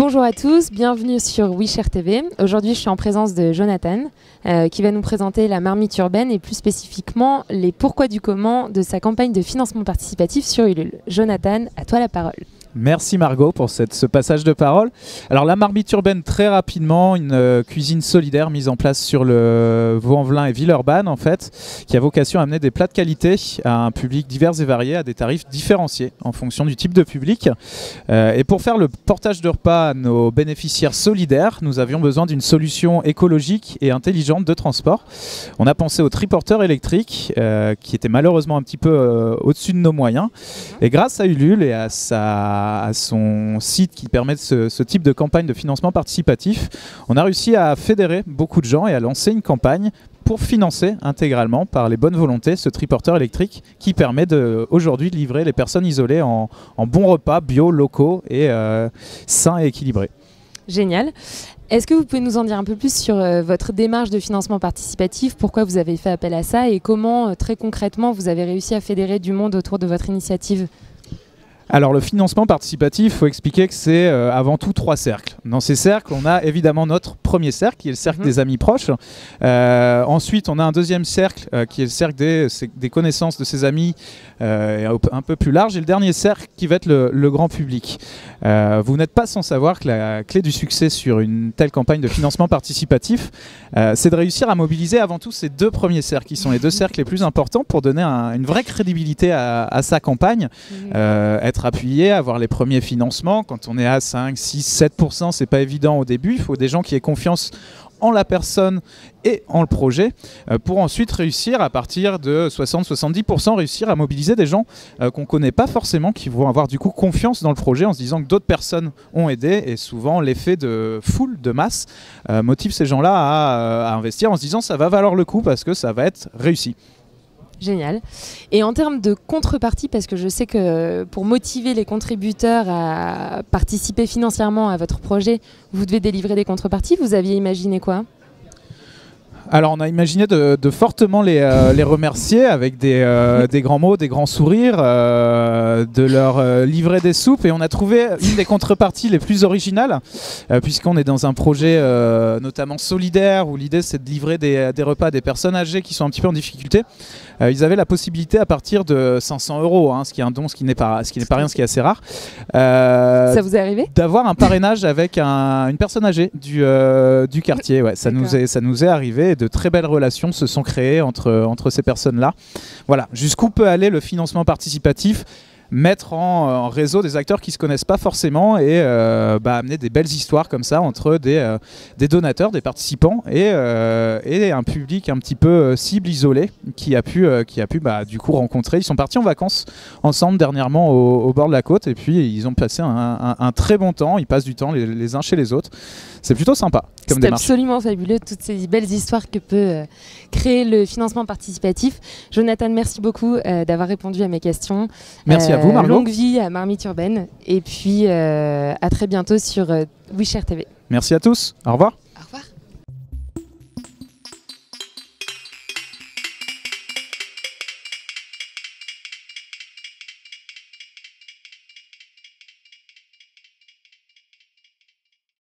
Bonjour à tous, bienvenue sur WeShare TV. Aujourd'hui, je suis en présence de Jonathan qui va nous présenter la marmite urbaine et plus spécifiquement les pourquoi du comment de sa campagne de financement participatif sur Ulule. Jonathan, à toi la parole. Merci Margot pour ce passage de parole. Alors la marmite urbaine, très rapidement, une cuisine solidaire mise en place sur le Vaux-en-Velin et Villeurbanne en fait, qui a vocation à amener des plats de qualité à un public divers et varié à des tarifs différenciés en fonction du type de public. Et pour faire le portage de repas à nos bénéficiaires solidaires, nous avions besoin d'une solution écologique et intelligente de transport. On a pensé au triporteur électrique qui était malheureusement un petit peu au-dessus de nos moyens. Et grâce à Ulule et à son site qui permet ce type de campagne de financement participatif, on a réussi à fédérer beaucoup de gens et à lancer une campagne pour financer intégralement par les bonnes volontés ce triporteur électrique qui permet aujourd'hui de livrer les personnes isolées en bons repas bio, locaux et sains et équilibrés. Génial. Est-ce que vous pouvez nous en dire un peu plus sur votre démarche de financement participatif, pourquoi vous avez fait appel à ça et comment très concrètement vous avez réussi à fédérer du monde autour de votre initiative ? Alors le financement participatif, il faut expliquer que c'est avant tout 3 cercles. Dans ces cercles, on a évidemment notre premier cercle qui est le cercle des amis proches. Ensuite, on a un deuxième cercle qui est le cercle des connaissances de ses amis un peu plus large. Et le dernier cercle qui va être le grand public. Vous n'êtes pas sans savoir que la clé du succès sur une telle campagne de financement participatif, c'est de réussir à mobiliser avant tout ces 2 premiers cercles qui sont les 2 cercles les plus importants pour donner une vraie crédibilité à sa campagne. Être appuyé, avoir les premiers financements. Quand on est à 5, 6, 7%, c'est pas évident au début. Il faut des gens qui aient confiance en la personne et en le projet pour ensuite réussir à partir de 60-70% réussir à mobiliser des gens qu'on connaît pas forcément, qui vont avoir du coup confiance dans le projet en se disant que d'autres personnes ont aidé, et souvent l'effet de foule, de masse motive ces gens-là à investir en se disant ça va valoir le coup parce que ça va être réussi. Génial. Et en termes de contrepartie, parce que je sais que pour motiver les contributeurs à participer financièrement à votre projet, vous devez délivrer des contreparties. Vous aviez imaginé quoi ? Alors on a imaginé de fortement les remercier avec des grands mots, des grands sourires, de leur livrer des soupes, et on a trouvé une des contreparties les plus originales puisqu'on est dans un projet notamment solidaire où l'idée c'est de livrer des repas à des personnes âgées qui sont un petit peu en difficulté. Ils avaient la possibilité à partir de 500 €, ce qui est un don, ce qui n'est pas rien, ce qui est assez rare. Ça vous est arrivé ? D'avoir un parrainage avec une personne âgée du quartier. Ouais, ça nous est arrivé. De très belles relations se sont créées entre ces personnes-là. Voilà, jusqu'où peut aller le financement participatif ? Mettre en réseau des acteurs qui ne se connaissent pas forcément et amener des belles histoires comme ça entre des donateurs, des participants et un public un petit peu cible, isolé, qui a pu du coup rencontrer. Ils sont partis en vacances ensemble dernièrement au bord de la côte, et puis ils ont passé un très bon temps. Ils passent du temps les uns chez les autres. C'est plutôt sympa comme démarche. C'est absolument fabuleux, toutes ces belles histoires que peut créer le financement participatif. Jonathan, merci beaucoup d'avoir répondu à mes questions. Merci à vous, Margot. Longue vie à Marmite Urbaine. Et puis à très bientôt sur WeShare TV. Merci à tous. Au revoir.